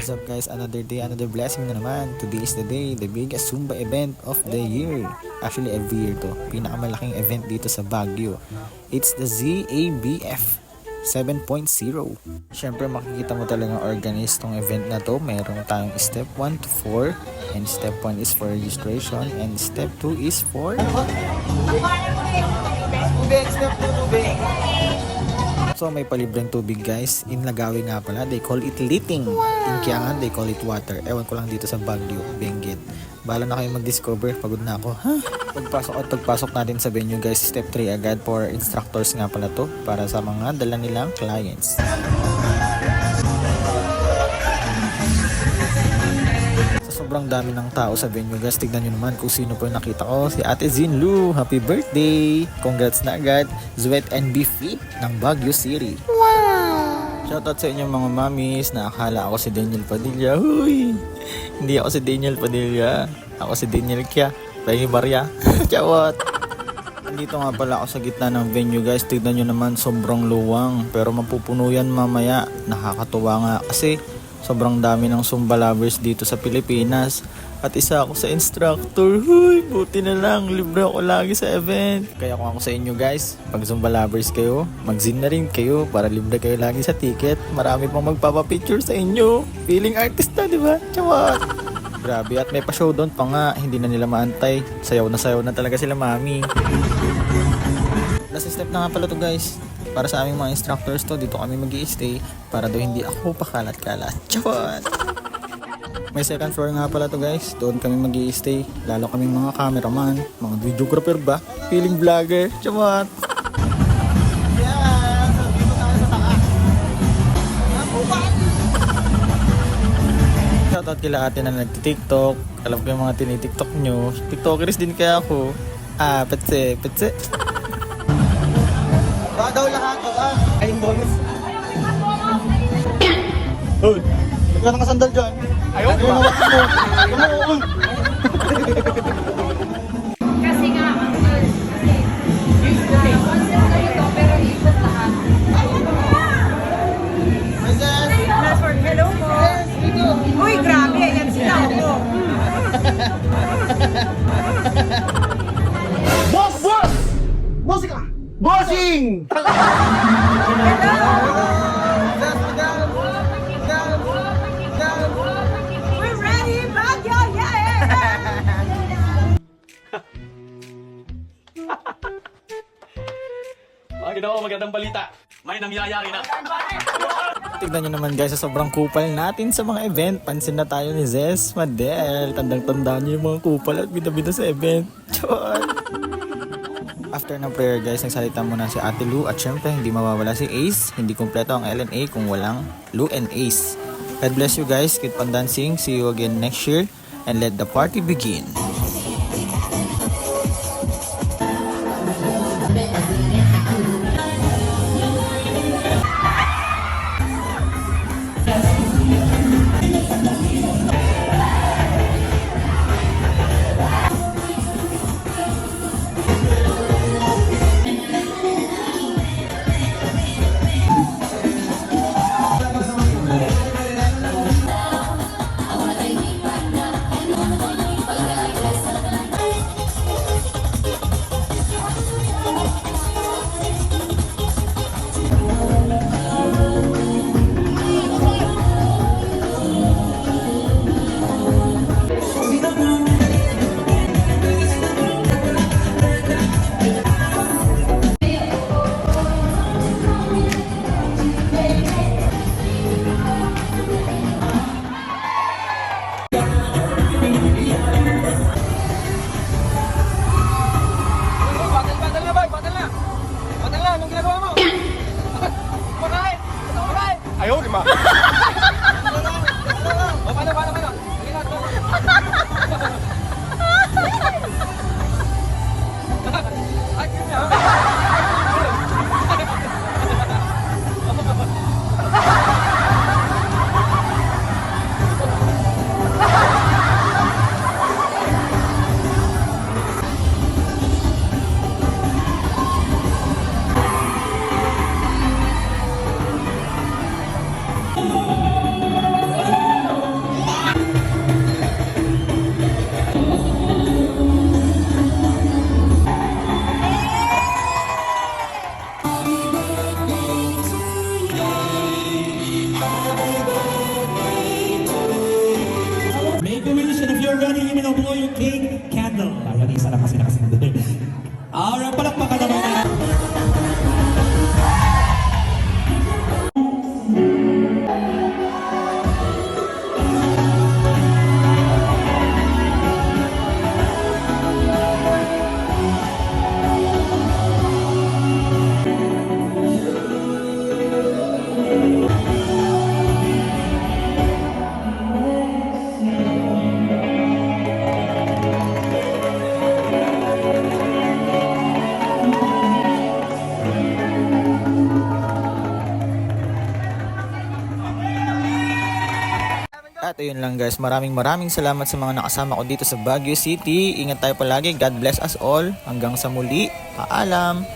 What's up guys, another day, another blessing na naman. Today is the day, the biggest Zumba event of the year. Actually every year to, pinakamalaking event dito sa Baguio. It's the ZABF 7.0. Syempre makikita mo talagang organized tong event na to. Meron tayong step 1 to 4. And step 1 is for registration. And step 2 is for... Step 2, So may palibreng tubig guys. In Lagawi nga pala, they call it liting. In Kiangan, they call it water. Ewan ko lang dito sa Baguio, Benguet. Bahala na kayo mag-discover, pagod na ako. Pagpasok natin sa venue guys, step 3 agad for instructors nga pala to. Para sa mga dala nilang clients. Sobrang dami ng tao sa venue guys. Tignan nyo naman kung sino po yung nakita ko. Si Ate Zinlu. Happy birthday! Congrats na agad. Zwet and Be Fit ng Baguio City. Wow! Shoutout sa inyong mga mamis na akala ako si Daniel Padilla. Huy! Hindi ako si Daniel Padilla. Ako si Daniel Kya. Bayi Maria. Chawat! Nandito nga pala ako sa gitna ng venue guys. Tignan nyo naman sobrang luwang. Pero mapupuno yan mamaya. Nakakatuwa nga kasi sobrang dami ng Zumba lovers dito sa Pilipinas. At isa ako sa instructor. Huy, buti na lang. Libre ako lagi sa event. Kaya kung ako sa inyo guys, pag Zumba lovers kayo, mag-zin na rin kayo para libre kayo lagi sa ticket. Marami pang magpapapicture sa inyo. Feeling artista, di ba? Chawat! Grabe, at may pa-show doon pa nga. Hindi na nila maantay. Sayaw na talaga sila mami. Last step na nga pala to guys. Para sa aming mga instructors to, dito kami mag-i-stay para daw hindi ako pakalat-kalat. Chawat! May second floor nga pala to guys. Doon kami mag-i-stay. Lalo kaming mga cameraman, mga videographer ba? Feeling vlogger. Chawat! Yeah! So, dito tayo sa taas. Shoutout kila ate na nagtitiktok. Alam ko yung mga tinitiktok nyo. Tiktokers din kaya ako. Petse. Baka daw lahat ko ayun bonus. Hoy! Ikaw nang kasandal dyan. Ayaw ba? Kasi nga, okay, concept na ito, pero ikot lahat. Hello po. Uy, grabe, ayan sila. Boss! Musika! Bossing! We're ready, Baguio, yeah! Magandang balita. May nangyayari na. Tignan nyo naman guys, sa sobrang kupal natin sa mga event. Pansin na tayo ni Zes Madel. Tandang-tanda nyo yung mga kupal at bida-bida sa event. Chon! After ng prayer guys, nagsalita muna si Ate Lou at syempre hindi mawawala si Ace. Hindi kumpleto ang LNA kung walang Lou and Ace. God bless you guys, keep on dancing. See you again next year and let the party begin. At ayun lang guys, maraming salamat sa mga nakasama ko dito sa Baguio City. Ingat tayo palagi. God bless us all. Hanggang sa muli. Paalam.